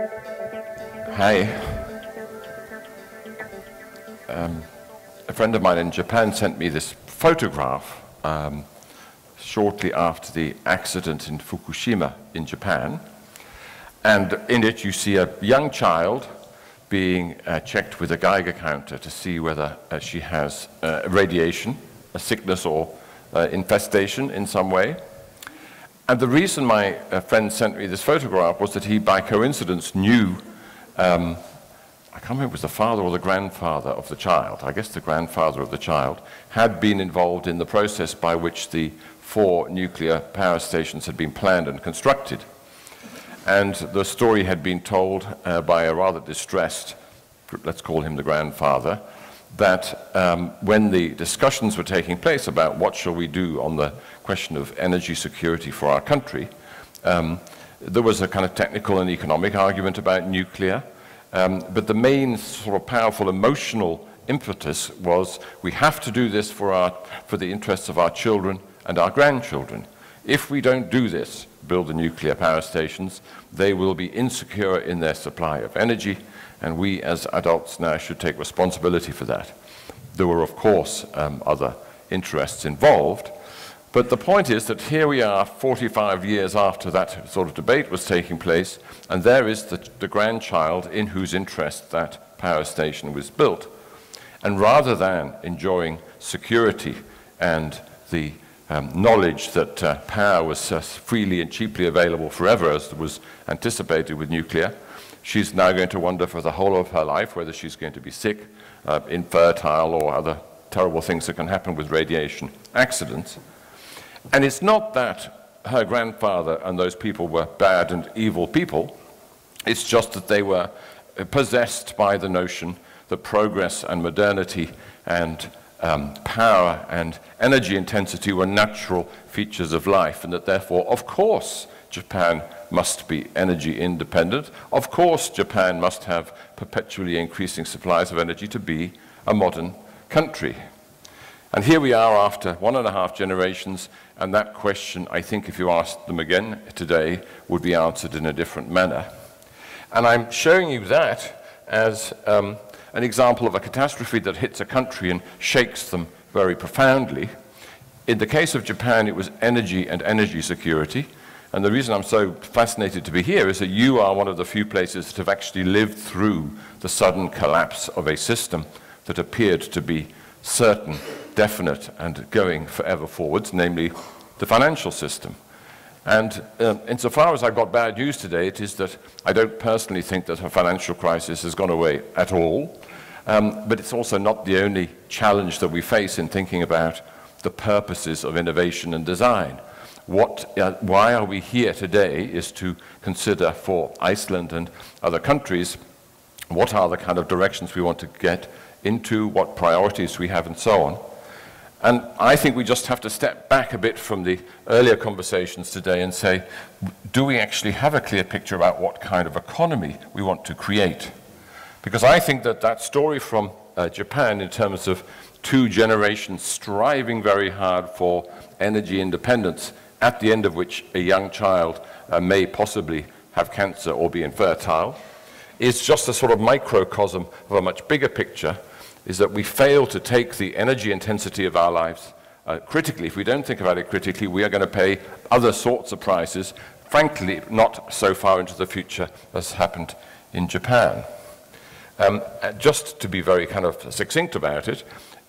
Hi. A friend of mine in Japan sent me this photograph shortly after the accident in Fukushima in Japan. And in it you see a young child being checked with a Geiger counter to see whether she has radiation, a sickness or infestation in some way. And the reason my friend sent me this photograph was that he, by coincidence, knew I can't remember if it was the father or the grandfather of the child. I guess the grandfather of the child had been involved in the process by which the 4 nuclear power stations had been planned and constructed. And the story had been told by a rather distressed, let's call him the grandfather, that when the discussions were taking place about what shall we do on the question of energy security for our country, there was a kind of technical and economic argument about nuclear. But the main sort of powerful emotional impetus was we have to do this for the interests of our children and our grandchildren. If we don't do this, build the nuclear power stations, they will be insecure in their supply of energy, and we as adults now should take responsibility for that. There were, of course, other interests involved, but the point is that here we are 45 years after that sort of debate was taking place, and there is the grandchild in whose interest that power station was built. And rather than enjoying security and the knowledge that power was freely and cheaply available forever, as was anticipated with nuclear, she's now going to wonder for the whole of her life whether she's going to be sick, infertile, or other terrible things that can happen with radiation accidents. And it's not that her grandfather and those people were bad and evil people. It's just that they were possessed by the notion that progress and modernity and power and energy intensity were natural features of life, and that therefore, of course, Japan must be energy independent. Of course, Japan must have perpetually increasing supplies of energy to be a modern country. And here we are after 1.5 generations, and that question, I think, if you asked them again today, would be answered in a different manner. And I'm showing you that as an example of a catastrophe that hits a country and shakes them very profoundly. In the case of Japan, it was energy and energy security. And the reason I'm so fascinated to be here is that you are one of the few places that have actually lived through the sudden collapse of a system that appeared to be certain, definite, and going forever forwards, namely the financial system. And insofar as I've got bad news today, it is that I don't personally think that a financial crisis has gone away at all, but it's also not the only challenge that we face in thinking about the purposes of innovation and design. Why are we here today is to consider for Iceland and other countries what are the kind of directions we want to get into, what priorities we have, and so on. And I think we just have to step back a bit from the earlier conversations today and say, do we actually have a clear picture about what kind of economy we want to create? Because I think that that story from Japan, in terms of 2 generations striving very hard for energy independence, at the end of which a young child may possibly have cancer or be infertile, is just a sort of microcosm of a much bigger picture, is that we fail to take the energy intensity of our lives critically. If we don't think about it critically, we are going to pay other sorts of prices, frankly, not so far into the future as happened in Japan. Just to be very kind of succinct about it,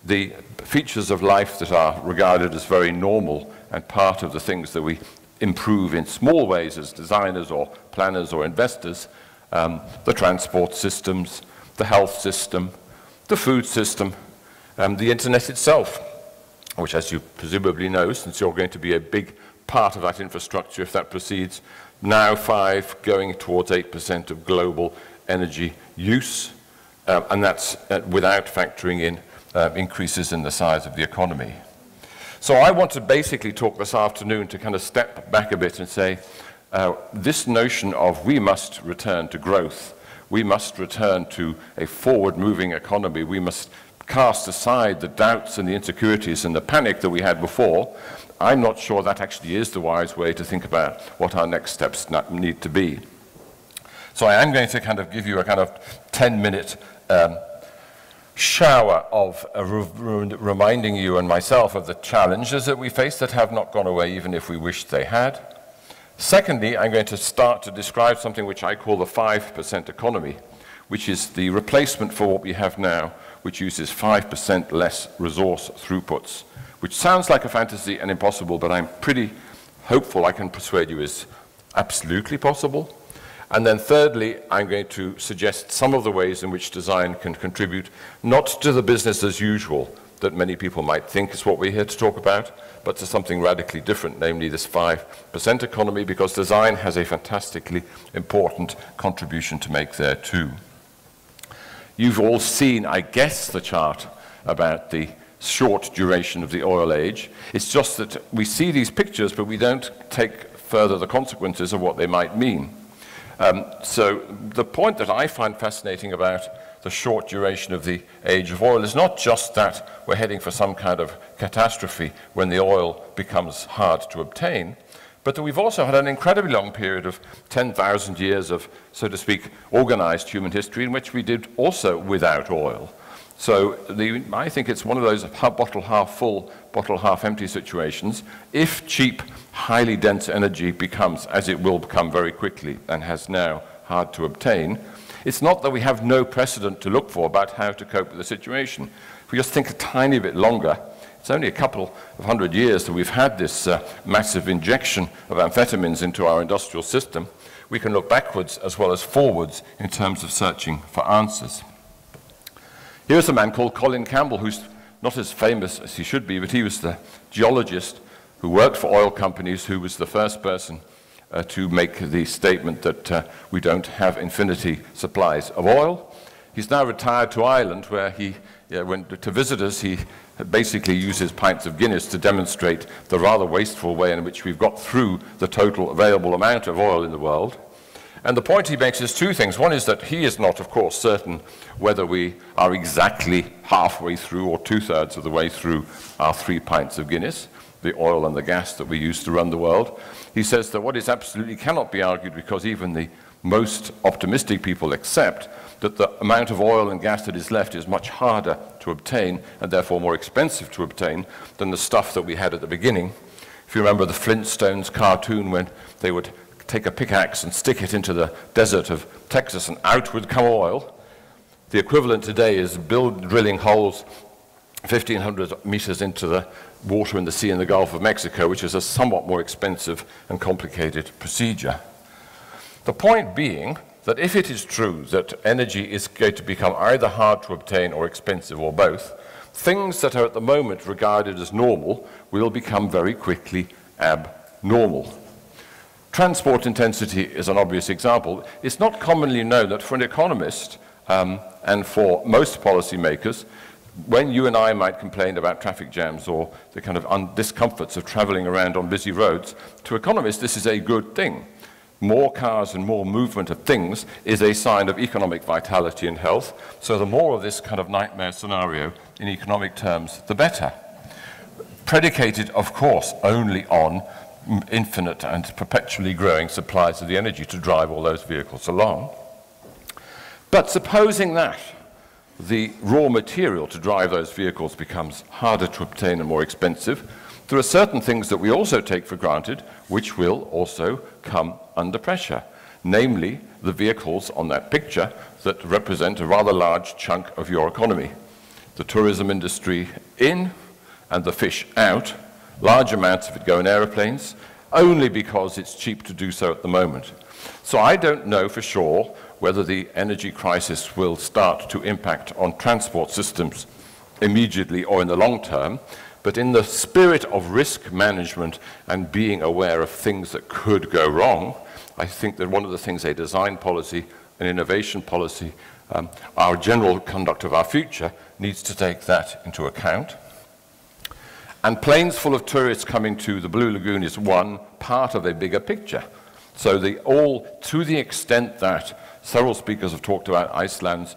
the features of life that are regarded as very normal and part of the things that we improve in small ways as designers or planners or investors, the transport systems, the health system, the food system, the internet itself, which, as you presumably know, since you're going to be a big part of that infrastructure if that proceeds, now 5, going towards 8% of global energy use, and that's without factoring in increases in the size of the economy. So I want to basically talk this afternoon to kind of step back a bit and say, this notion of we must return to growth, we must return to a forward-moving economy, we must cast aside the doubts and the insecurities and the panic that we had before. I'm not sure that actually is the wise way to think about what our next steps need to be. So I am going to kind of give you a kind of 10-minute shower of reminding you and myself of the challenges that we face that have not gone away even if we wished they had. Secondly, I'm going to start to describe something which I call the 5% economy, which is the replacement for what we have now, which uses 5% less resource throughputs, which sounds like a fantasy and impossible, but I'm pretty hopeful I can persuade you is absolutely possible. And then thirdly, I'm going to suggest some of the ways in which design can contribute, not to the business as usual that many people might think is what we're here to talk about, but to something radically different, namely this 5% economy, because design has a fantastically important contribution to make there too. You've all seen, I guess, the chart about the short duration of the oil age. It's just that we see these pictures, but we don't take further the consequences of what they might mean. So the point that I find fascinating about the short duration of the age of oil is not just that we're heading for some kind of catastrophe when the oil becomes hard to obtain, but that we've also had an incredibly long period of 10,000 years of, so to speak, organized human history in which we did also without oil. So I think it's one of those bottle half full, bottle half empty situations. If cheap, highly dense energy becomes, as it will become very quickly and has now, hard to obtain, it's not that we have no precedent to look for about how to cope with the situation. If we just think a tiny bit longer, it's only a couple of 100 years that we've had this massive injection of amphetamines into our industrial system. We can look backwards as well as forwards in terms of searching for answers. Here's a man called Colin Campbell, who's not as famous as he should be, but he was the geologist who worked for oil companies, who was the first person to make the statement that we don't have infinity supplies of oil. He's now retired to Ireland, where he went to visitors. He basically uses pints of Guinness to demonstrate the rather wasteful way in which we've got through the total available amount of oil in the world. And the point he makes is two things. One is that he is not, of course, certain whether we are exactly halfway through or two-thirds of the way through our 3 pints of Guinness, the oil and the gas that we use to run the world. He says that what is absolutely cannot be argued, because even the most optimistic people accept that the amount of oil and gas that is left is much harder to obtain and therefore more expensive to obtain than the stuff that we had at the beginning. If you remember the Flintstones cartoon when they would take a pickaxe and stick it into the desert of Texas and out would come oil, the equivalent today is drilling holes 1,500 meters into the water in the sea in the Gulf of Mexico, which is a somewhat more expensive and complicated procedure. The point being that if it is true that energy is going to become either hard to obtain or expensive or both, things that are at the moment regarded as normal will become very quickly abnormal. Transport intensity is an obvious example. It's not commonly known that for an economist and for most policymakers, when you and I might complain about traffic jams or the kind of discomforts of traveling around on busy roads, to economists this is a good thing. More cars and more movement of things is a sign of economic vitality and health, so the more of this kind of nightmare scenario in economic terms, the better. Predicated, of course, only on infinite and perpetually growing supplies of the energy to drive all those vehicles along. But supposing that the raw material to drive those vehicles becomes harder to obtain and more expensive, there are certain things that we also take for granted which will also come under pressure, namely the vehicles on that picture that represent a rather large chunk of your economy. The tourism industry in and the fish out. Large amounts of it go in aeroplanes, only because it's cheap to do so at the moment. So I don't know for sure whether the energy crisis will start to impact on transport systems immediately or in the long term, but in the spirit of risk management and being aware of things that could go wrong, I think that one of the things a design policy, an innovation policy, our general conduct of our future needs to take that into account. And planes full of tourists coming to the Blue Lagoon is one part of a bigger picture. So to the extent that several speakers have talked about Iceland's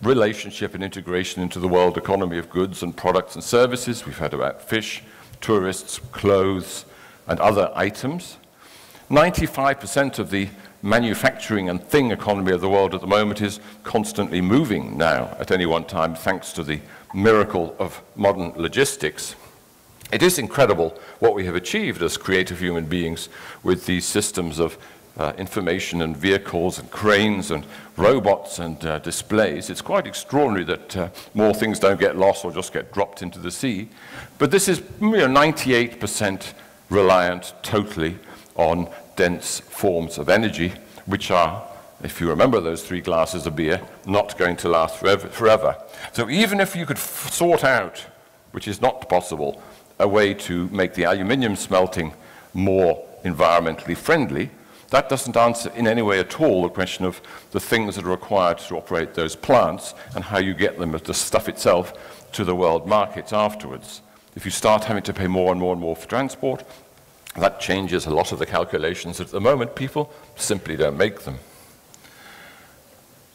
relationship and integration into the world economy of goods and products and services, we've heard about fish, tourists, clothes, and other items. 95% of the manufacturing and thing economy of the world at the moment is constantly moving now at any one time, thanks to the miracle of modern logistics. It is incredible what we have achieved as creative human beings with these systems of information and vehicles and cranes and robots and displays. It's quite extraordinary that more things don't get lost or just get dropped into the sea. But this is 98% reliant totally on dense forms of energy, which are, if you remember those 3 glasses of beer, not going to last forever. So even if you could sort out, which is not possible, a way to make the aluminium smelting more environmentally friendly, that doesn't answer in any way at all the question of the things that are required to operate those plants and how you get them, the stuff itself, to the world markets afterwards. If you start having to pay more and more and more for transport, that changes a lot of the calculations. At the moment, people simply don't make them.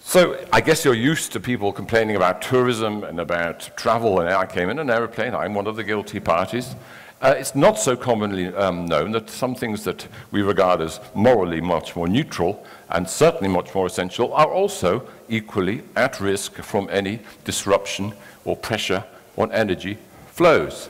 So I guess you're used to people complaining about tourism and about travel, and I came in an aeroplane. I'm one of the guilty parties. It's not so commonly known that some things that we regard as morally much more neutral and certainly much more essential are also equally at risk from any disruption or pressure on energy flows.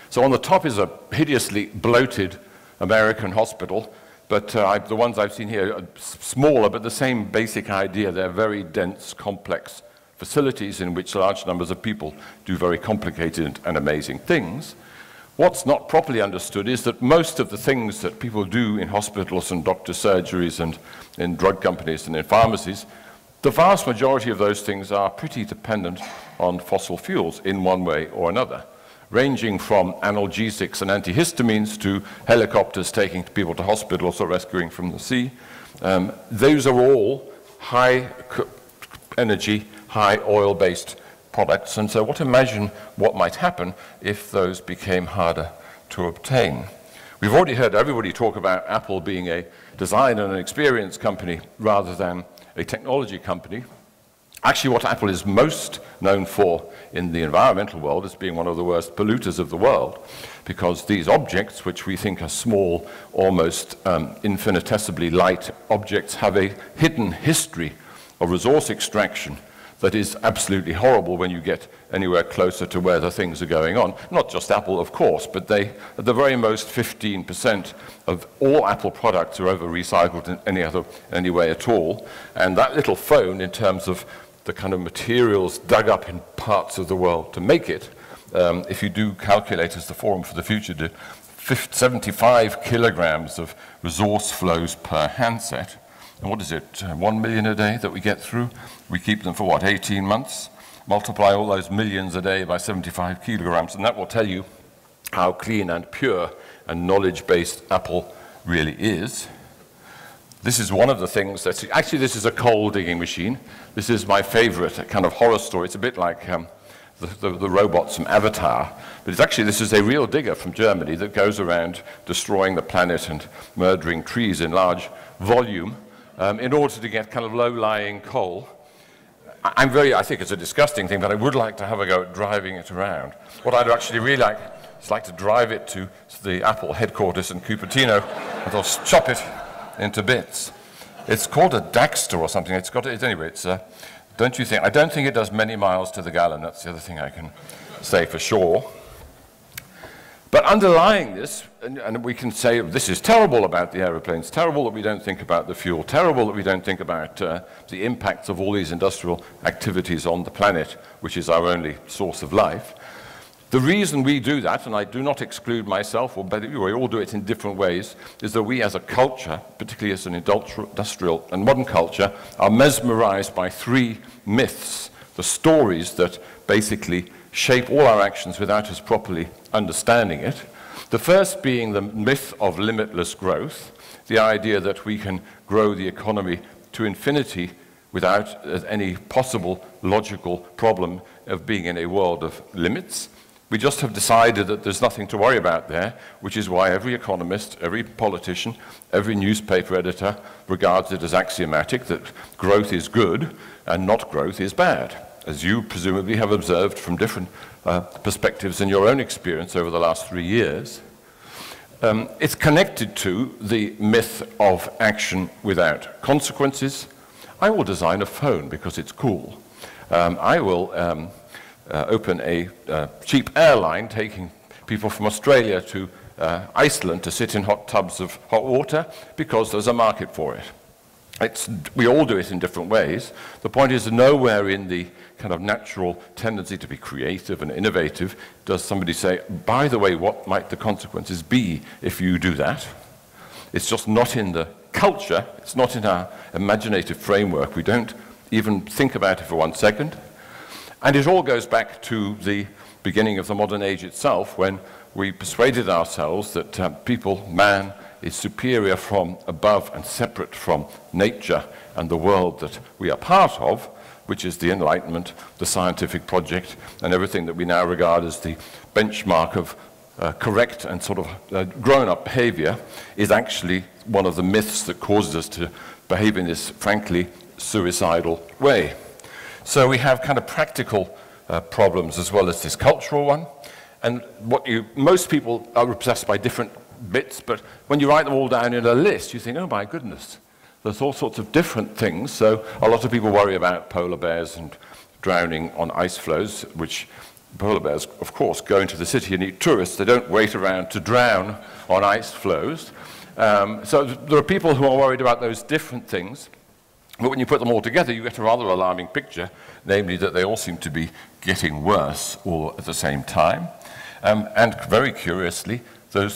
So on the top is a hideously bloated American hospital, but the ones I've seen here are smaller, but the same basic idea. They're very dense, complex facilities in which large numbers of people do very complicated and amazing things. What's not properly understood is that most of the things that people do in hospitals and doctor surgeries and in drug companies and in pharmacies, the vast majority of those things are pretty dependent on fossil fuels in one way or another, ranging from analgesics and antihistamines to helicopters taking people to hospitals or rescuing from the sea. Those are all high energy, high oil-based products, and so imagine what might happen if those became harder to obtain. We've already heard everybody talk about Apple being a design and an experience company rather than a technology company. Actually, what Apple is most known for in the environmental world is being one of the worst polluters of the world, because these objects, which we think are small, almost infinitesimally light objects, have a hidden history of resource extraction that is absolutely horrible when you get anywhere closer to where the things are going on. Not just Apple, of course, but they, at the very most, 15% of all Apple products are ever recycled in any way at all. And that little phone, in terms of the kind of materials dug up in parts of the world to make it, if you do calculate, as the Forum for the Future did, 75 kilograms of resource flows per handset. And what is it, 1 million a day that we get through? We keep them for what, 18 months? Multiply all those millions a day by 75 kilograms, and that will tell you how clean and pure and knowledge-based Apple really is. This is one of the things that's, actually this is a coal digging machine. This is my favorite kind of horror story. It's a bit like the robots from Avatar, but it's actually, this is a real digger from Germany that goes around destroying the planet and murdering trees in large volume in order to get kind of low-lying coal. I think it's a disgusting thing, but I would like to have a go at driving it around. What I'd actually really like is to drive it to the Apple headquarters in Cupertino and they'll chop it into bits. It's called a Daxter or something. It's got it anyway. It's don't you think? I don't think it does many miles to the gallon. That's the other thing I can say for sure. But underlying this, and we can say this is terrible about the aeroplanes, terrible that we don't think about the fuel, terrible that we don't think about the impacts of all these industrial activities on the planet, which is our only source of life. The reason we do that, and I do not exclude myself, or better, we all do it in different ways, is that we as a culture, particularly as an industrial and modern culture, are mesmerized by 3 myths, the stories that basically shape all our actions without us properly understanding it. The first being the myth of limitless growth, the idea that we can grow the economy to infinity without any possible logical problem of being in a world of limits. We just have decided that there's nothing to worry about there, which is why every economist, every politician, every newspaper editor regards it as axiomatic that growth is good and not growth is bad, as you presumably have observed from different perspectives in your own experience over the last 3 years. It's connected to the myth of action without consequences. I will design a phone because it's cool. I will open a cheap airline taking people from Australia to Iceland to sit in hot tubs of hot water because there's a market for it. We all do it in different ways. The point is, nowhere in the kind of natural tendency to be creative and innovative does somebody say, by the way, what might the consequences be if you do that? It's just not in the culture, it's not in our imaginative framework. We don't even think about it for 1 second. And it all goes back to the beginning of the modern age itself, when we persuaded ourselves that man, is superior from above and separate from nature and the world that we are part of, which is the Enlightenment, the scientific project, and everything that we now regard as the benchmark of correct and sort of grown-up behavior, is actually one of the myths that causes us to behave in this, frankly, suicidal way. So we have kind of practical problems as well as this cultural one. And most people are obsessed by different bits, but when you write them all down in a list, you think, oh my goodness, there's all sorts of different things. So a lot of people worry about polar bears and drowning on ice floes, which polar bears, of course, go into the city and eat tourists. They don't wait around to drown on ice floes. So there are people who are worried about those different things. But when you put them all together, you get a rather alarming picture, namely that they all seem to be getting worse all at the same time. And very curiously, all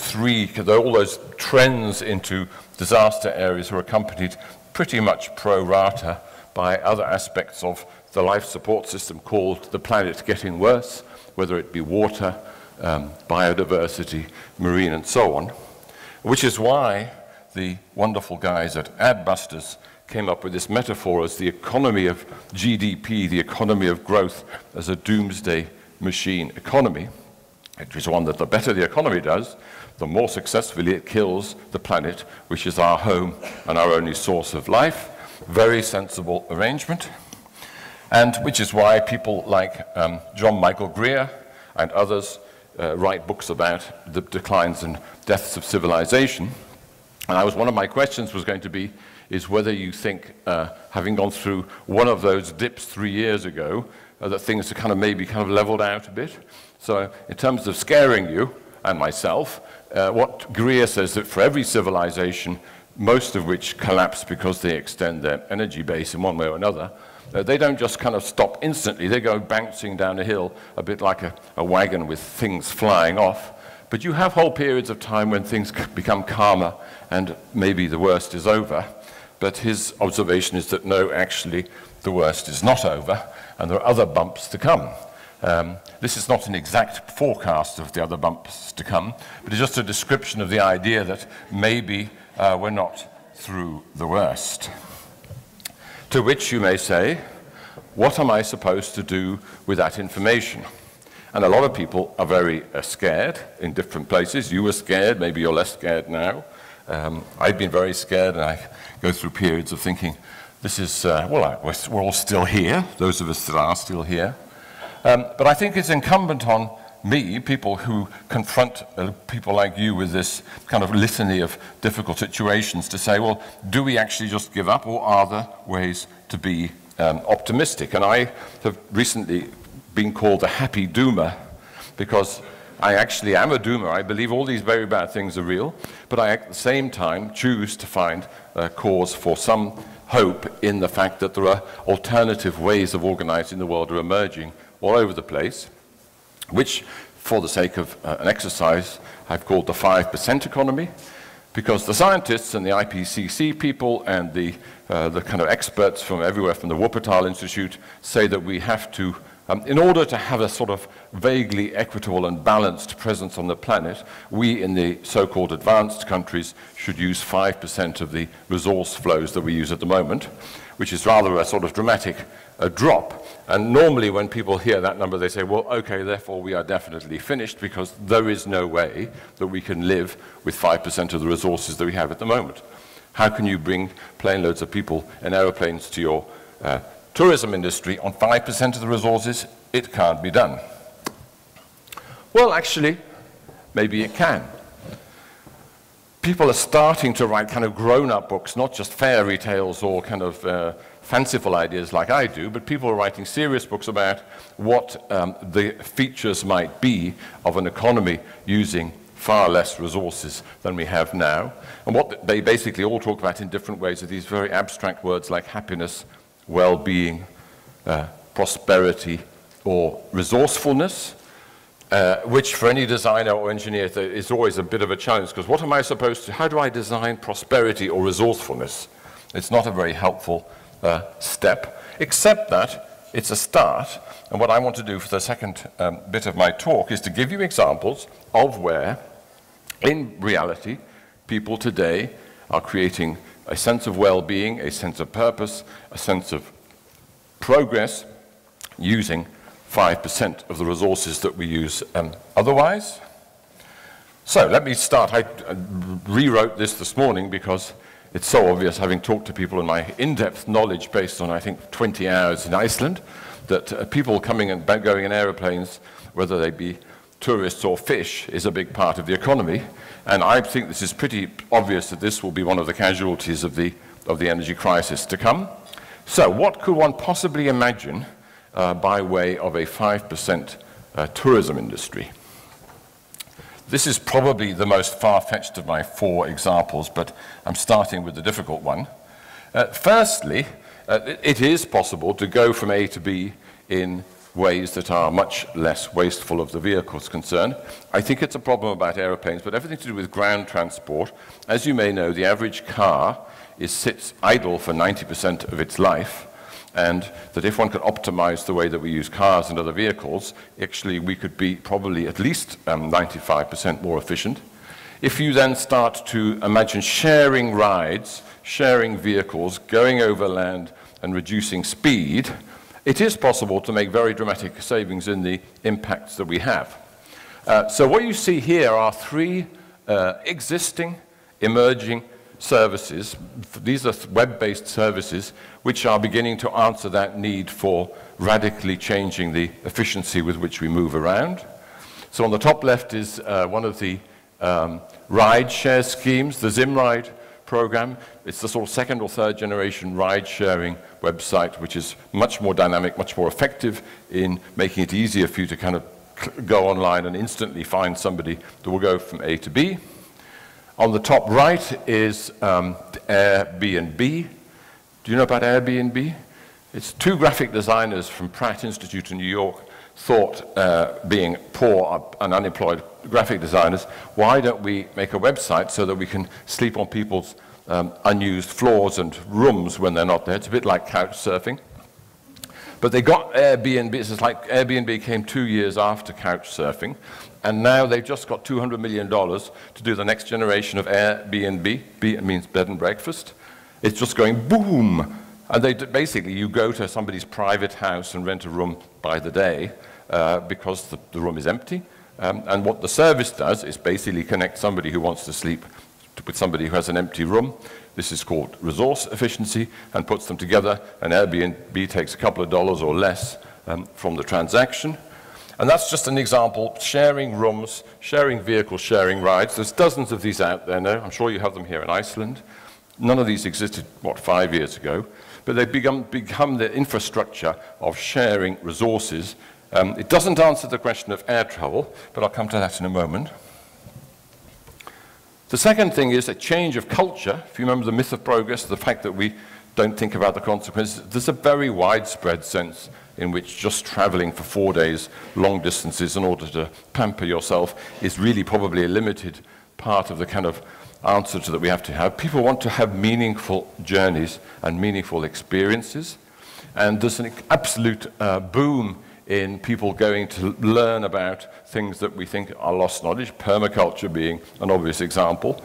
those trends into disaster areas are accompanied pretty much pro rata by other aspects of the life support system called the planet getting worse, whether it be water, biodiversity, marine, and so on, which is why the wonderful guys at Adbusters came up with this metaphor as the economy of GDP, the economy of growth, as a doomsday machine economy. It is one that the better the economy does, the more successfully it kills the planet, which is our home and our only source of life. Very sensible arrangement. And which is why people like John Michael Greer and others write books about the declines and deaths of civilization. And one of my questions was going to be, is whether you think, having gone through one of those dips 3 years ago, that things are maybe leveled out a bit. So in terms of scaring you and myself, what Greer says that for every civilization, most of which collapse because they extend their energy base in one way or another, they don't just stop instantly. They go bouncing down a hill a bit like a wagon with things flying off. But you have whole periods of time when things become calmer and maybe the worst is over. But his observation is that no, actually, the worst is not over, and there are other bumps to come. This is not an exact forecast of the other bumps to come, but it's just a description of the idea that maybe we're not through the worst. To which you may say, what am I supposed to do with that information? And a lot of people are very scared in different places. You were scared, maybe you're less scared now. I've been very scared, and I go through periods of thinking, this is, we're all still here, those of us that are still here. But I think it's incumbent on me, people who confront people like you with this litany of difficult situations, to say, well, do we actually just give up, or are there ways to be optimistic? And I have recently been called the happy doomer, because I actually am a doomer. I believe all these very bad things are real, but I at the same time choose to find cause for some hope in the fact that there are alternative ways of organizing the world are emerging all over the place, which, for the sake of an exercise, I've called the 5% economy, because the scientists and the IPCC people and the experts from everywhere, from the Wuppertal Institute, say that we have to, in order to have a sort of vaguely equitable and balanced presence on the planet, we in the so-called advanced countries should use 5% of the resource flows that we use at the moment, which is rather a sort of dramatic drop. And normally when people hear that number, they say, well, okay, therefore we are definitely finished, because there is no way that we can live with 5% of the resources that we have at the moment. How can you bring plane loads of people in aeroplanes to your tourism industry on 5% of the resources? It can't be done. Well, actually, maybe it can. people are starting to write kind of grown-up books, not just fairy tales or kind of fanciful ideas like I do, but people are writing serious books about what the features might be of an economy using far less resources than we have now. And what they basically all talk about in different ways are these very abstract words like happiness, well-being, prosperity, or resourcefulness, which for any designer or engineer is always a bit of a challenge, because what am I supposed to, how do I design prosperity or resourcefulness? It's not a very helpful step, except that it's a start. And what I want to do for the second bit of my talk is to give you examples of where, in reality, people today are creating a sense of well-being, a sense of purpose, a sense of progress, using 5% of the resources that we use otherwise. So let me start. I rewrote this morning because it's so obvious, having talked to people, and my in-depth knowledge based on, I think, 20 hours in Iceland, that people coming and going in aeroplanes, whether they be tourists or fish, is a big part of the economy. And I think this is pretty obvious that this will be one of the casualties of the energy crisis to come. So what could one possibly imagine by way of a 5% tourism industry? This is probably the most far-fetched of my 4 examples, but I'm starting with the difficult one. Firstly, it is possible to go from A to B in ways that are much less wasteful of the vehicles concerned. I think it's a problem about aeroplanes, but everything to do with ground transport. As you may know, the average car sits idle for 90% of its life, and that if one could optimize the way that we use cars and other vehicles, actually we could be probably at least 95% more efficient. If you then start to imagine sharing rides, sharing vehicles, going over land and reducing speed, it is possible to make very dramatic savings in the impacts that we have. So what you see here are 3 existing, emerging services. These are web-based services which are beginning to answer that need for radically changing the efficiency with which we move around. So on the top left is one of the ride share schemes, the Zimride program. It's the sort of 2nd or 3rd generation ride sharing website, which is much more dynamic, much more effective in making it easier for you to kind of go online and instantly find somebody that will go from A to B. On the top right is Airbnb. Do you know about Airbnb? It's 2 graphic designers from Pratt Institute in New York thought, being poor and unemployed graphic designers, why don't we make a website so that we can sleep on people's unused floors and rooms when they're not there? It's a bit like couch surfing. But they got Airbnb. It's like Airbnb came 2 years after couch surfing, and now they've just got $200 million to do the next generation of Airbnb. B means bed and breakfast. It's just going boom. And they basically, you go to somebody's private house and rent a room by the day because the room is empty. And what the service does is basically connect somebody who wants to sleep with somebody who has an empty room. This is called resource efficiency, and puts them together, and Airbnb takes a couple of dollars or less from the transaction. And that's just an example, sharing rooms, sharing vehicles, sharing rides. There's dozens of these out there now. I'm sure you have them here in Iceland. None of these existed, 5 years ago? But they've become the infrastructure of sharing resources. It doesn't answer the question of air travel, but I'll come to that in a moment. The second thing is a change of culture. If you remember the myth of progress, the fact that we don't think about the consequences, there's a very widespread sense in which just traveling for 4 days, long distances in order to pamper yourself is really probably a limited part of the kind of answer to that we have to have. People want to have meaningful journeys and meaningful experiences. And there's an absolute boom in people going to learn about things that we think are lost knowledge, permaculture being an obvious example.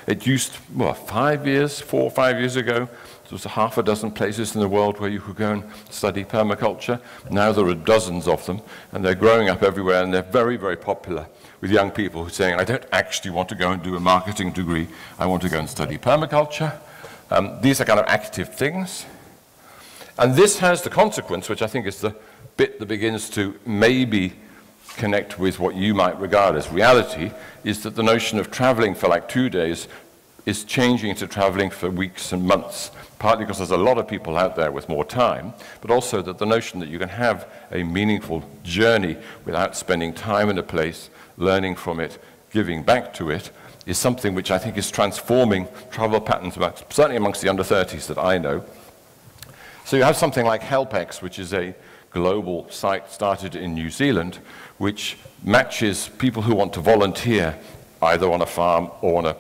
It used, 4 or 5 years ago, there was 6 places in the world where you could go and study permaculture. Now there are dozens of them, and they're growing up everywhere, and they're very, very popular with young people who are saying, I don't actually want to go and do a marketing degree, I want to go and study permaculture. These are kind of active things. And this has the consequence, which I think is the bit that begins to maybe connect with what you might regard as reality is that the notion of traveling for like 2 days is changing to traveling for weeks and months, partly because there's a lot of people out there with more time, but also that the notion that you can have a meaningful journey without spending time in a place, learning from it, giving back to it, is something which I think is transforming travel patterns, certainly amongst the under 30s that I know. So you have something like HelpX, which is a global site started in New Zealand, which matches people who want to volunteer either on a farm or on a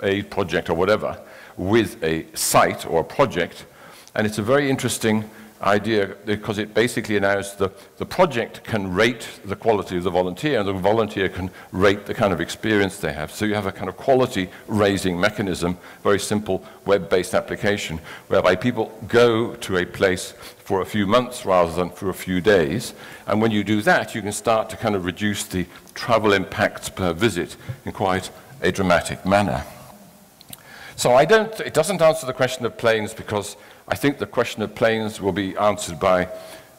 aid project or whatever with a site or a project. And it's a very interesting idea because it basically allows the project can rate the quality of the volunteer, and the volunteer can rate the kind of experience they have. So you have a kind of quality raising mechanism, very simple web-based application, whereby people go to a place for a few months rather than for a few days. And when you do that, you can start to kind of reduce the travel impacts per visit in quite a dramatic manner. So it doesn't answer the question of planes, because I think the question of planes will be answered by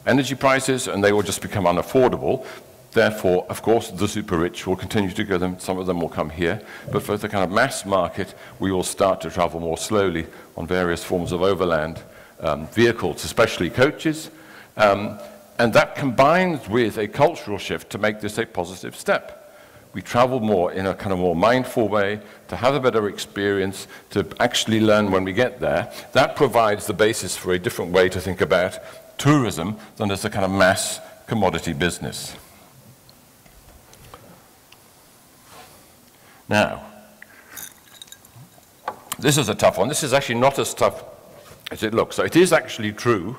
energy prices, and they will just become unaffordable. Therefore, of course, the super rich will continue to go them. Some of them will come here. But for the kind of mass market, we will start to travel more slowly on various forms of overland vehicles, especially coaches. And that combines with a cultural shift to make this a positive step. We travel more in a kind of more mindful way, to have a better experience, to actually learn when we get there. That provides the basis for a different way to think about tourism than as a kind of mass commodity business. Now, this is a tough one. This is actually not as tough as it looks. So it is actually true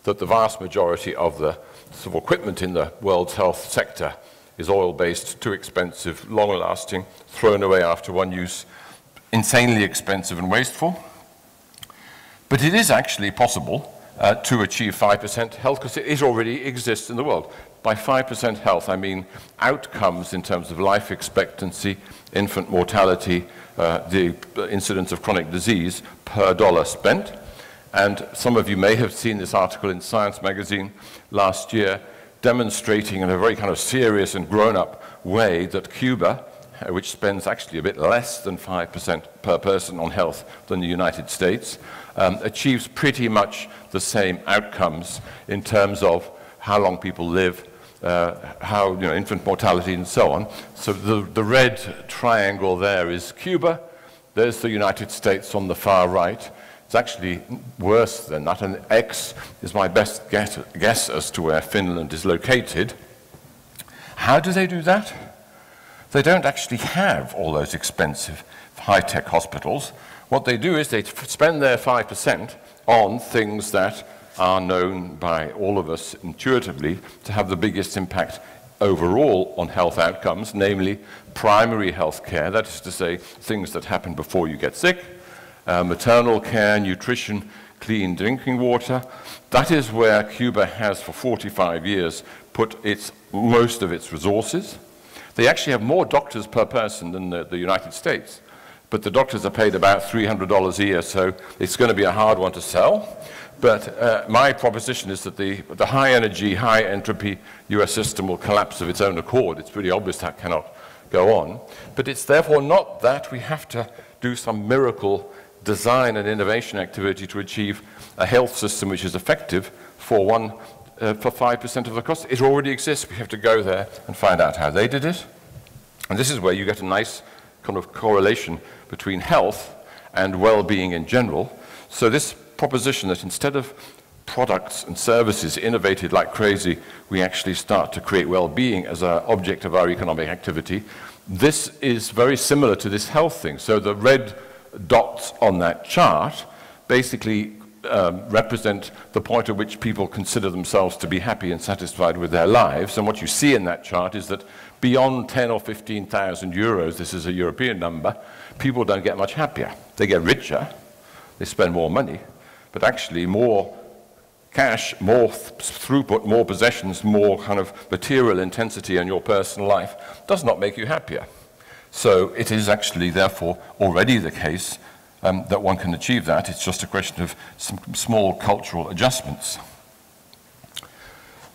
that the vast majority of the sort of equipment in the world's health sector is oil-based, too expensive, long-lasting, thrown away after one use, insanely expensive and wasteful. But it is actually possible to achieve 5% health, because it already exists in the world. By 5% health, I mean outcomes in terms of life expectancy, infant mortality, the incidence of chronic disease per dollar spent. And some of you may have seen this article in Science magazine last year, demonstrating in a very kind of serious and grown-up way that Cuba, which spends actually a bit less than 5% per person on health than the United States, achieves pretty much the same outcomes in terms of how long people live, how, infant mortality and so on. So the red triangle there is Cuba. There's the United States on the far right. It's actually worse than that, and X is my best guess as to where Finland is located. How do they do that? They don't actually have all those expensive high-tech hospitals. What they do is they spend their 5% on things that are known by all of us intuitively to have the biggest impact overall on health outcomes, namely primary health care, that is to say, things that happen before you get sick, maternal care, nutrition, clean drinking water. That is where Cuba has for 45 years put most of its resources. They actually have more doctors per person than the United States, but the doctors are paid about $300 a year, so it's going to be a hard one to sell. But my proposition is that the high energy, high entropy US system will collapse of its own accord. It's pretty obvious that cannot go on. But it's therefore not that we have to do some miracle design and innovation activity to achieve a health system which is effective for 5% of the cost. It already exists. We have to go there and find out how they did it. And this is where you get a nice kind of correlation between health and well-being in general. So this proposition that instead of products and services innovated like crazy, we actually start to create well-being as an object of our economic activity, this is very similar to this health thing. So the red dots on that chart basically represent the point at which people consider themselves to be happy and satisfied with their lives. And what you see in that chart is that beyond 10 or 15,000 euros, this is a European number, people don't get much happier. They get richer, they spend more money, but actually more cash, more throughput, more possessions, more kind of material intensity in your personal life does not make you happier. So it is actually, therefore, already the case that one can achieve that. It's just a question of some small cultural adjustments.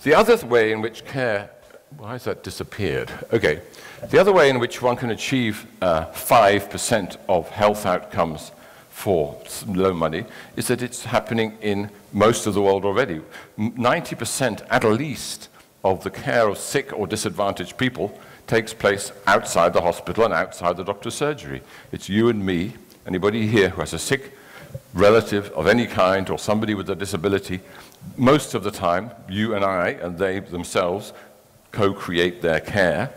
The other way in which care why has that disappeared? Okay, the other way in which one can achieve 5% of health outcomes for low money is that it's happening in most of the world already. 90% at least of the care of sick or disadvantaged people takes place outside the hospital and outside the doctor's surgery. It's you and me, anybody here who has a sick relative of any kind or somebody with a disability, most of the time, you and I and they themselves co-create their care.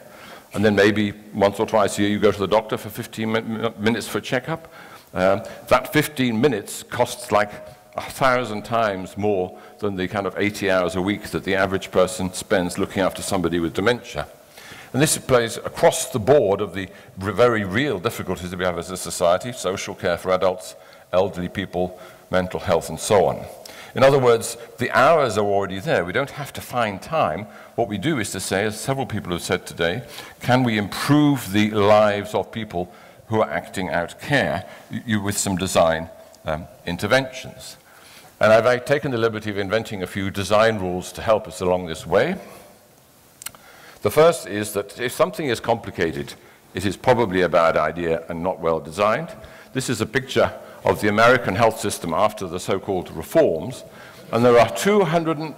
And then maybe once or twice a year you go to the doctor for 15 minutes for a checkup. That 15 minutes costs like 1,000 times more than the kind of 80 hours a week that the average person spends looking after somebody with dementia. And this plays across the board of the very real difficulties that we have as a society: social care for adults, elderly people, mental health, and so on. In other words, the hours are already there. We don't have to find time. What we do is to say, as several people have said today, can we improve the lives of people who are acting out care with some design interventions? And I've taken the liberty of inventing a few design rules to help us along this way. The first is that if something is complicated, it is probably a bad idea and not well designed. This is a picture of the American health system after the so-called reforms. And there are 200,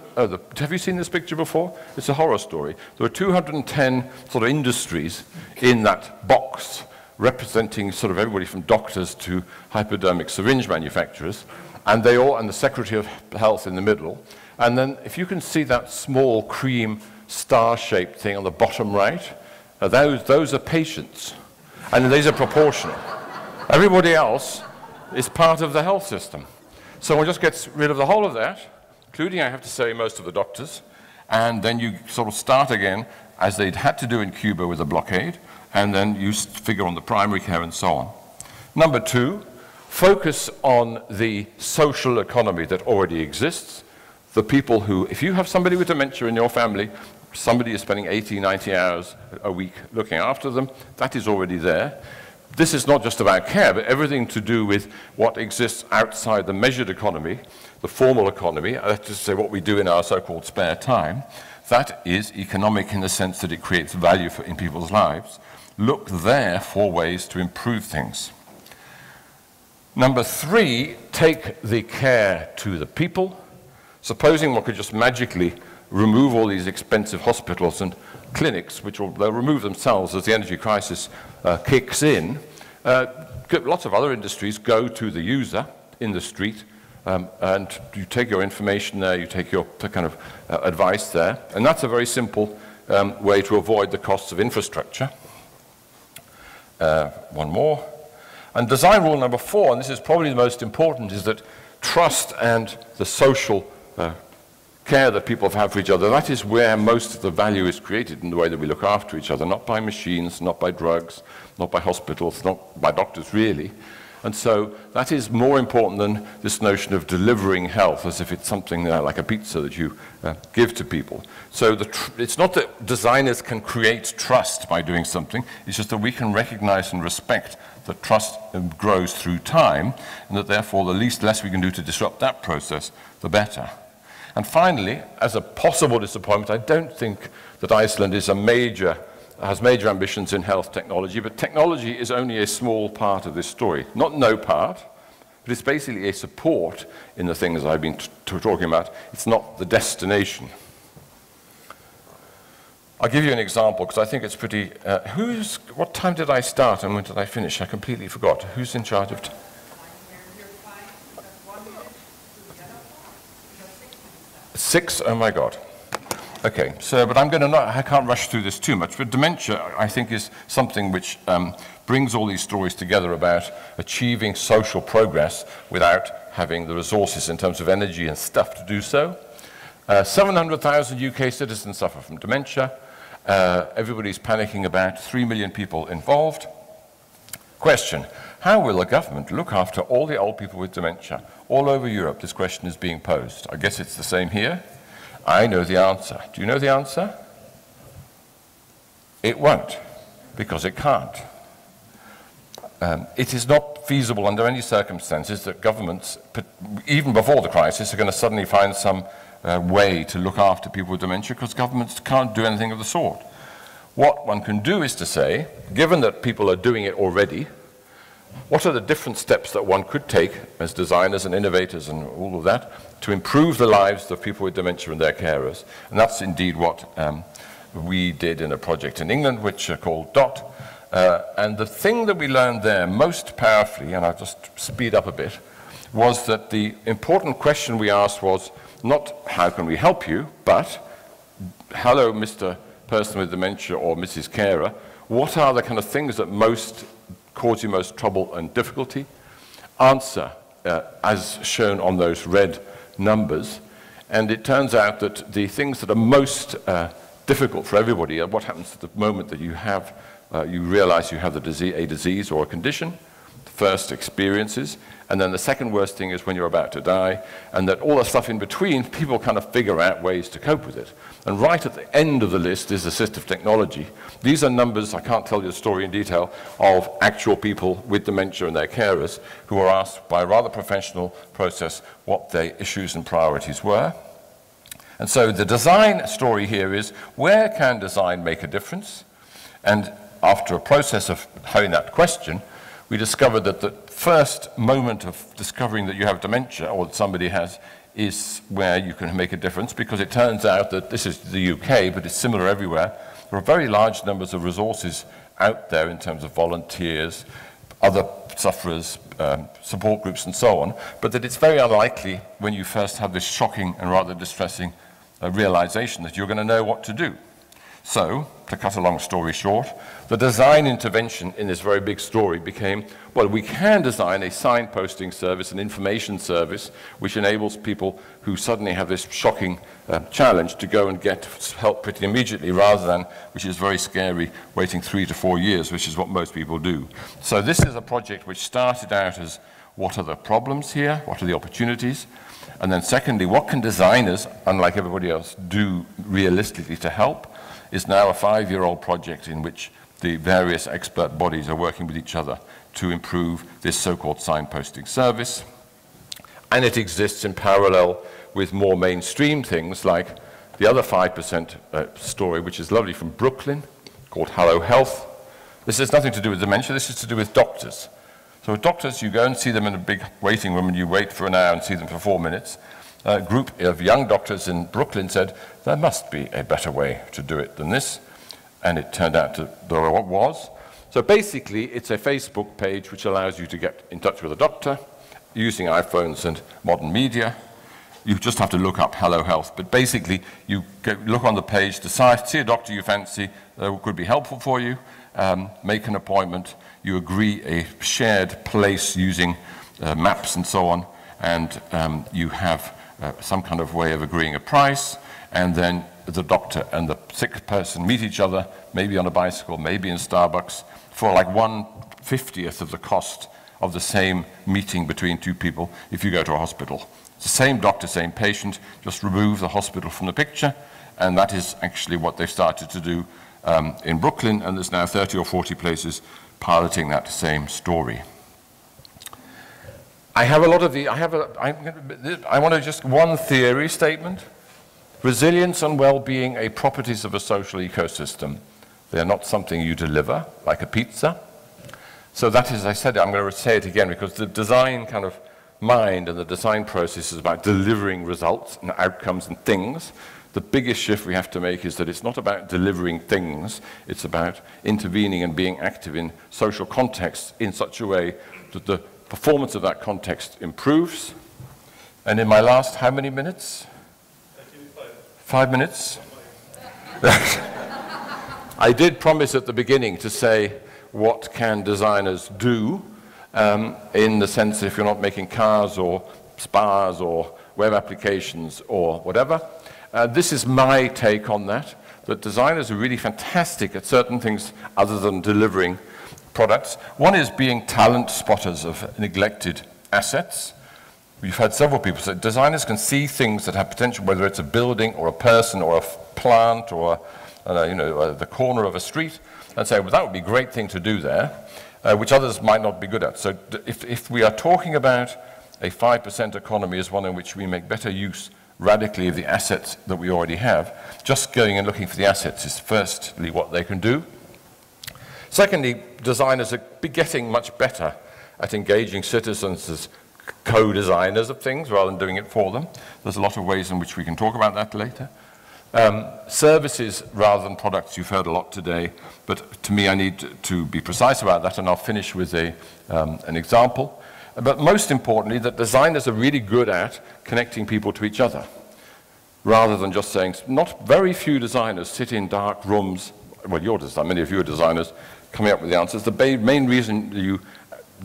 have you seen this picture before? It's a horror story. There are 210 sort of industries in that box, representing sort of everybody from doctors to hypodermic syringe manufacturers, and they all, and the Secretary of Health in the middle. And then if you can see that small cream star-shaped thing on the bottom right, those are patients, and these are proportional. Everybody else is part of the health system. So one just gets rid of the whole of that, including, I have to say, most of the doctors, and then you sort of start again, as they'd had to do in Cuba with the blockade, and then you figure on the primary care and so on. Number two, focus on the social economy that already exists. The people who, if you have somebody with dementia in your family, somebody is spending 80, 90 hours a week looking after them, that is already there. This is not just about care, but everything to do with what exists outside the measured economy, the formal economy, that's to say what we do in our so-called spare time. That is economic in the sense that it creates value in people's lives. Look there for ways to improve things. Number three, take the care to the people. Supposing one could just magically remove all these expensive hospitals and clinics, which they'll remove themselves as the energy crisis kicks in. Lots of other industries go to the user in the street, and you take your information there, you take your kind of advice there, and that's a very simple way to avoid the costs of infrastructure. One more. And design rule number four, and this is probably the most important, is that trust and the social care that people have for each other, that is where most of the value is created in the way that we look after each other, not by machines, not by drugs, not by hospitals, not by doctors really. And so that is more important than this notion of delivering health as if it's something like a pizza that you give to people. So it's not that designers can create trust by doing something, it's just that we can recognize and respect that trust grows through time, and that therefore the less we can do to disrupt that process, the better. And finally, as a possible disappointment, I don't think that Iceland is has major ambitions in health technology, but technology is only a small part of this story. Not no part, but it's basically a support in the things I've been talking about. It's not the destination. I'll give you an example, because I think it's pretty... what time did I start and when did I finish? I completely forgot. Who's in charge of... Six? Oh my God. Okay, so, but I can't rush through this too much, but dementia, I think, is something which brings all these stories together about achieving social progress without having the resources in terms of energy and stuff to do so. 700,000 UK citizens suffer from dementia. Everybody's panicking about 3 million people involved. Question, how will the government look after all the old people with dementia? All over Europe, this question is being posed. I guess it's the same here. I know the answer. Do you know the answer? It won't, because it can't. It is not feasible under any circumstances that governments, even before the crisis, are going to suddenly find some way to look after people with dementia, because governments can't do anything of the sort. What one can do is to say, given that people are doing it already, what are the different steps that one could take as designers and innovators and all of that to improve the lives of people with dementia and their carers? And that's indeed what we did in a project in England, which are called DOT. And the thing that we learned there most powerfully, and I'll just speed up a bit, was that the important question we asked was not how can we help you, but hello, Mr. Person with dementia or Mrs. Carer, what are the kind of things that most cause you most trouble and difficulty? Answer, as shown on those red numbers. And it turns out that the things that are most difficult for everybody are what happens at the moment that you have, you realize you have a disease or a condition, the first experiences, and then the second worst thing is when you're about to die, and that all the stuff in between, people kind of figure out ways to cope with it. And right at the end of the list is assistive technology. These are numbers, I can't tell you the story in detail, of actual people with dementia and their carers who were asked by a rather professional process what their issues and priorities were. And so the design story here is, where can design make a difference? And after a process of having that question, we discovered that the first moment of discovering that you have dementia or that somebody has is where you can make a difference, because it turns out that this is the UK, but it's similar everywhere. There are very large numbers of resources out there in terms of volunteers, other sufferers, support groups and so on, but that it's very unlikely when you first have this shocking and rather distressing realization that you're going to know what to do. So, to cut a long story short, the design intervention in this very big story became, well, we can design a signposting service, an information service, which enables people who suddenly have this shocking challenge to go and get help pretty immediately, rather than, which is very scary, waiting 3 to 4 years, which is what most people do. So this is a project which started out as, what are the problems here? What are the opportunities? And then secondly, what can designers, unlike everybody else, do realistically to help? Is now a 5-year-old project in which the various expert bodies are working with each other to improve this so-called signposting service. And it exists in parallel with more mainstream things like the other 5% story, which is lovely, from Brooklyn, called Hello Health. This has nothing to do with dementia, this is to do with doctors. So with doctors, you go and see them in a big waiting room and you wait for an hour and see them for 4 minutes. A group of young doctors in Brooklyn said, there must be a better way to do it than this. And it turned out there was. So basically, it's a Facebook page which allows you to get in touch with a doctor using iPhones and modern media. You just have to look up Hello Health. But basically, you look on the page, decide, see a doctor you fancy that could be helpful for you, make an appointment, you agree a shared place using maps and so on, and you have some kind of way of agreeing a price, and then the doctor and the sick person meet each other, maybe on a bicycle, maybe in Starbucks, for like 1/50th of the cost of the same meeting between two people if you go to a hospital. It's the same doctor, same patient, just remove the hospital from the picture, and that is actually what they've started to do in Brooklyn, and there's now 30 or 40 places piloting that same story. I have a lot of I want to just one theory statement. Resilience and well-being are properties of a social ecosystem. They are not something you deliver, like a pizza. So that is, I said it, I'm going to say it again, because the design kind of mind and the design process is about delivering results and outcomes and things. The biggest shift we have to make is that it's not about delivering things, it's about intervening and being active in social contexts in such a way that the performance of that context improves. And in my last, how many minutes? 5 minutes? I did promise at the beginning to say, what can designers do in the sense that if you're not making cars or spas or web applications or whatever. This is my take on that designers are really fantastic at certain things other than delivering products. One is being talent spotters of neglected assets. We've had several people say designers can see things that have potential, whether it's a building or a person or a plant or the corner of a street, and say, well, that would be a great thing to do there, which others might not be good at. So if we are talking about a 5% economy as one in which we make better use radically of the assets that we already have. Just going and looking for the assets is firstly what they can do. Secondly, designers are getting much better at engaging citizens as co-designers of things rather than doing it for them. There's a lot of ways in which we can talk about that later. Services rather than products, you've heard a lot today, but to me I need to be precise about that, and I'll finish with an example. But most importantly, that designers are really good at connecting people to each other, rather than just saying, not very few designers sit in dark rooms, well, many of you are designers, coming up with the answers. The main reason you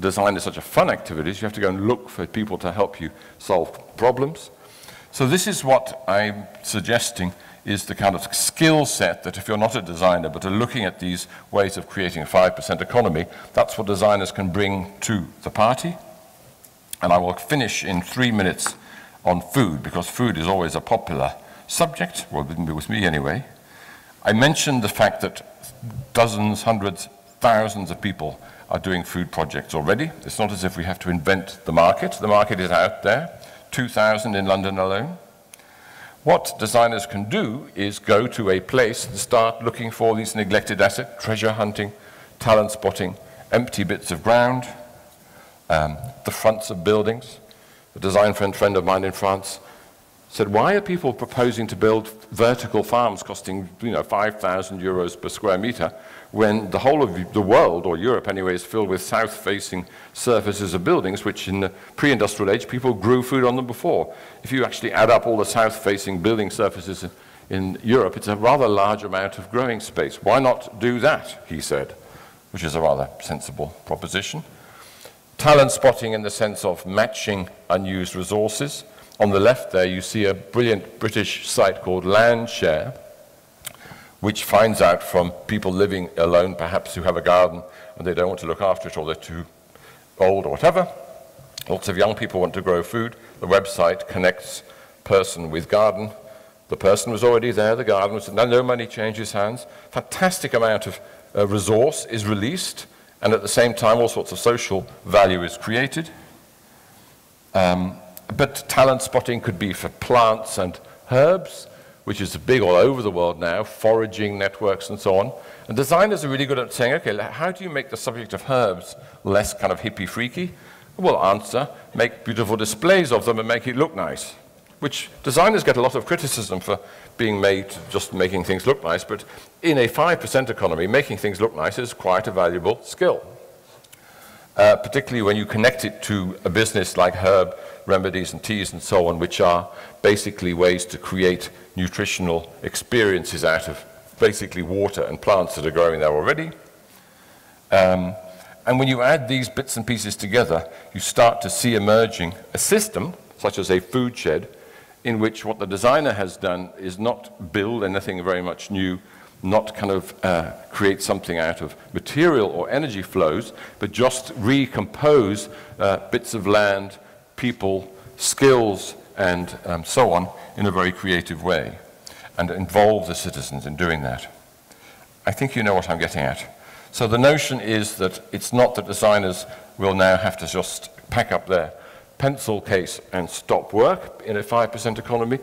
design is such a fun activity is you have to go and look for people to help you solve problems. So this is what I'm suggesting is the kind of skill set that if you're not a designer but are looking at these ways of creating a 5% economy, that's what designers can bring to the party. And I will finish in 3 minutes on food, because food is always a popular subject, well, with me anyway. I mentioned the fact that dozens, hundreds, thousands of people are doing food projects already. It's not as if we have to invent the market. The market is out there, 2,000 in London alone. What designers can do is go to a place and start looking for these neglected assets, treasure hunting, talent spotting, empty bits of ground, the fronts of buildings. A design friend of mine in France said, why are people proposing to build vertical farms costing 5,000 euros per square meter when the whole of the world, or Europe anyway, is filled with south-facing surfaces of buildings which in the pre-industrial age people grew food on them before. If you actually add up all the south-facing building surfaces in Europe, it's a rather large amount of growing space. Why not do that, he said, which is a rather sensible proposition. Talent spotting in the sense of matching unused resources. On the left there you see a brilliant British site called Landshare, which finds out from people living alone, perhaps who have a garden and they don't want to look after it, or they're too old or whatever. Lots of young people want to grow food. The website connects person with garden. The person was already there, the garden was, no money changes hands. Fantastic amount of resource is released, and at the same time all sorts of social value is created. But talent spotting could be for plants and herbs, which is big all over the world now, foraging networks and so on. And designers are really good at saying, okay, how do you make the subject of herbs less kind of hippie freaky? Well, answer, make beautiful displays of them and make it look nice, which designers get a lot of criticism for being made, just making things look nice, but in a 5% economy, making things look nice is quite a valuable skill. Particularly when you connect it to a business like herb remedies and teas and so on, which are basically ways to create nutritional experiences out of basically water and plants that are growing there already. And when you add these bits and pieces together, you start to see emerging a system, such as a food shed, in which what the designer has done is not build anything very much new, not kind of create something out of material or energy flows, but just recompose bits of land, people, skills, and so on in a very creative way, and involve the citizens in doing that. I think you know what I'm getting at. So the notion is that it's not that designers will now have to just pack up their pencil case and stop work in a 5% economy.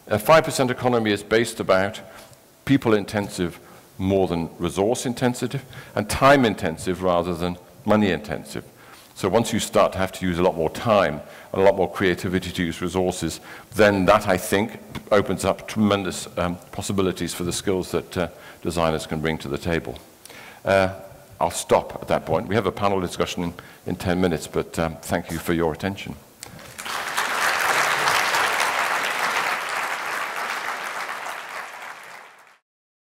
A 5% economy is based about people-intensive more than resource-intensive, and time-intensive rather than money-intensive. So once you start to have to use a lot more time and a lot more creativity to use resources, then that, I think, opens up tremendous possibilities for the skills that designers can bring to the table. I'll stop at that point. We have a panel discussion in 10 minutes, but thank you for your attention.